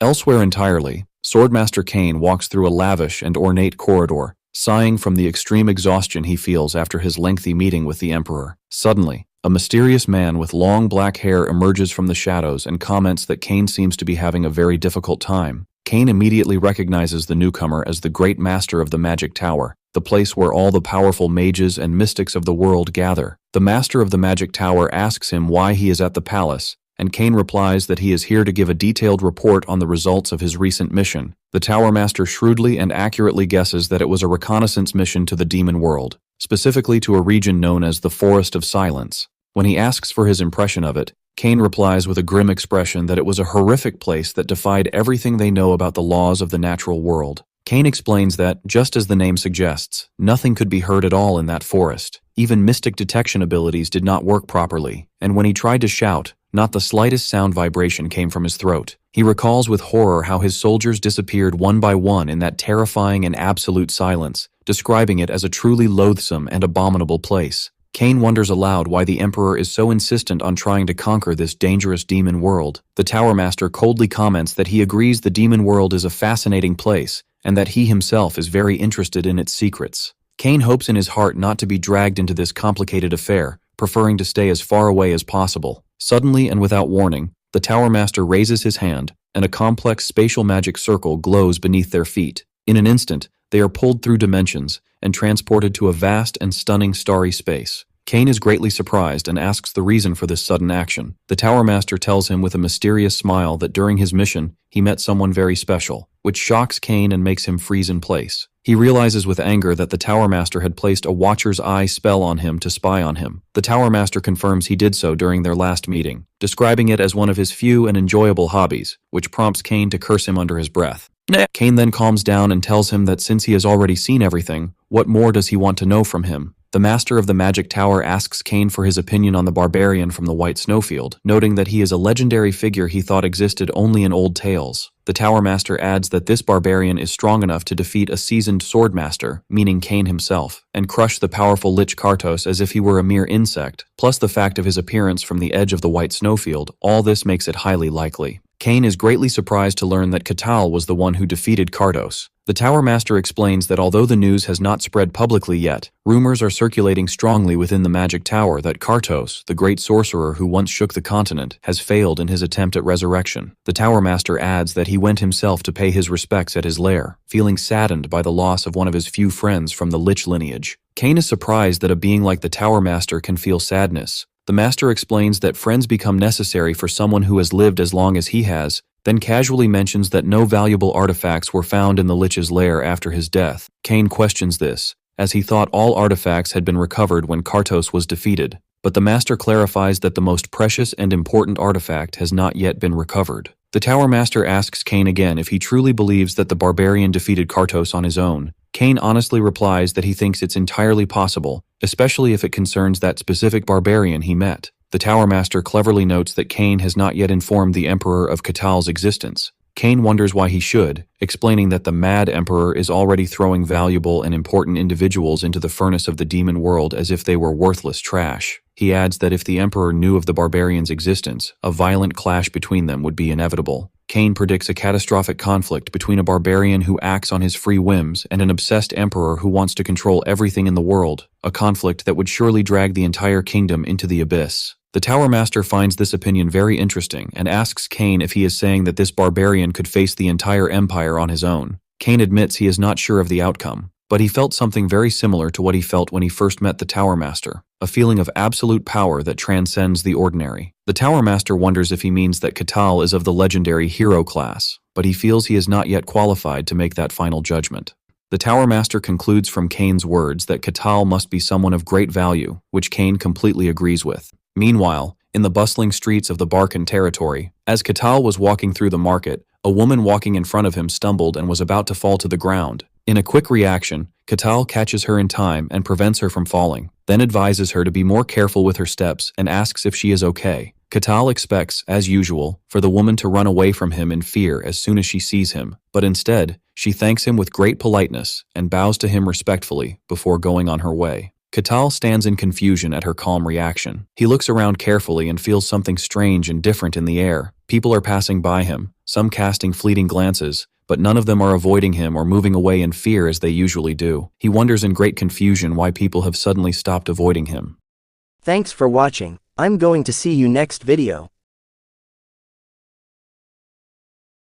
Elsewhere entirely, Swordmaster Kane walks through a lavish and ornate corridor, sighing from the extreme exhaustion he feels after his lengthy meeting with the Emperor. Suddenly, a mysterious man with long black hair emerges from the shadows and comments that Kane seems to be having a very difficult time. Kane immediately recognizes the newcomer as the Great Master of the Magic Tower, the place where all the powerful mages and mystics of the world gather. The Master of the Magic Tower asks him why he is at the palace, and Kane replies that he is here to give a detailed report on the results of his recent mission. The Tower Master shrewdly and accurately guesses that it was a reconnaissance mission to the demon world, specifically to a region known as the Forest of Silence. When he asks for his impression of it, Kane replies with a grim expression that it was a horrific place that defied everything they know about the laws of the natural world. Kane explains that, just as the name suggests, nothing could be heard at all in that forest. Even mystic detection abilities did not work properly, and when he tried to shout, not the slightest sound vibration came from his throat. He recalls with horror how his soldiers disappeared one by one in that terrifying and absolute silence, describing it as a truly loathsome and abominable place. Kane wonders aloud why the Emperor is so insistent on trying to conquer this dangerous demon world. The Tower Master coldly comments that he agrees the demon world is a fascinating place, and that he himself is very interested in its secrets. Kane hopes in his heart not to be dragged into this complicated affair, preferring to stay as far away as possible. Suddenly and without warning, the Tower Master raises his hand, and a complex spatial magic circle glows beneath their feet. In an instant, they are pulled through dimensions and transported to a vast and stunning starry space. Kane is greatly surprised and asks the reason for this sudden action. The Tower Master tells him with a mysterious smile that during his mission, he met someone very special, which shocks Kane and makes him freeze in place. He realizes with anger that the Tower Master had placed a Watcher's Eye spell on him to spy on him. The Tower Master confirms he did so during their last meeting, describing it as one of his few and enjoyable hobbies, which prompts Kane to curse him under his breath. Kane then calms down and tells him that since he has already seen everything, what more does he want to know from him? The Master of the Magic Tower asks Kane for his opinion on the Barbarian from the White Snowfield, noting that he is a legendary figure he thought existed only in old tales. The Tower Master adds that this barbarian is strong enough to defeat a seasoned swordmaster, meaning Kane himself, and crush the powerful Lich Kartos as if he were a mere insect, plus the fact of his appearance from the edge of the White Snowfield. All this makes it highly likely. Kane is greatly surprised to learn that Katal was the one who defeated Kartos. The Tower Master explains that although the news has not spread publicly yet, rumors are circulating strongly within the Magic Tower that Kartos, the great sorcerer who once shook the continent, has failed in his attempt at resurrection. The Tower Master adds that he went himself to pay his respects at his lair, feeling saddened by the loss of one of his few friends from the Lich lineage. Kane is surprised that a being like the Tower Master can feel sadness. The Master explains that friends become necessary for someone who has lived as long as he has, then casually mentions that no valuable artifacts were found in the Lich's lair after his death. Kane questions this, as he thought all artifacts had been recovered when Kartos was defeated, but the Master clarifies that the most precious and important artifact has not yet been recovered. The Tower Master asks Kane again if he truly believes that the Barbarian defeated Kartos on his own. Kane honestly replies that he thinks it's entirely possible, especially if it concerns that specific barbarian he met. The Tower Master cleverly notes that Kane has not yet informed the Emperor of Katal's existence. Kane wonders why he should, explaining that the Mad Emperor is already throwing valuable and important individuals into the furnace of the demon world as if they were worthless trash. He adds that if the Emperor knew of the barbarian's existence, a violent clash between them would be inevitable. Kane predicts a catastrophic conflict between a barbarian who acts on his free whims and an obsessed emperor who wants to control everything in the world, a conflict that would surely drag the entire kingdom into the abyss. The Tower Master finds this opinion very interesting and asks Kane if he is saying that this barbarian could face the entire empire on his own. Kane admits he is not sure of the outcome, but he felt something very similar to what he felt when he first met the Tower Master, a feeling of absolute power that transcends the ordinary. The Tower Master wonders if he means that Katal is of the legendary hero class, but he feels he is not yet qualified to make that final judgment. The Tower Master concludes from Kane's words that Katal must be someone of great value, which Kane completely agrees with. Meanwhile, in the bustling streets of the Barkan territory, as Katal was walking through the market, a woman walking in front of him stumbled and was about to fall to the ground. In a quick reaction, Katal catches her in time and prevents her from falling, then advises her to be more careful with her steps and asks if she is okay. Katal expects, as usual, for the woman to run away from him in fear as soon as she sees him, but instead, she thanks him with great politeness and bows to him respectfully before going on her way. Katal stands in confusion at her calm reaction. He looks around carefully and feels something strange and different in the air. People are passing by him, some casting fleeting glances, but none of them are avoiding him or moving away in fear as they usually do. He wonders in great confusion why people have suddenly stopped avoiding him. Thanks for watching. I'm going to see you next video.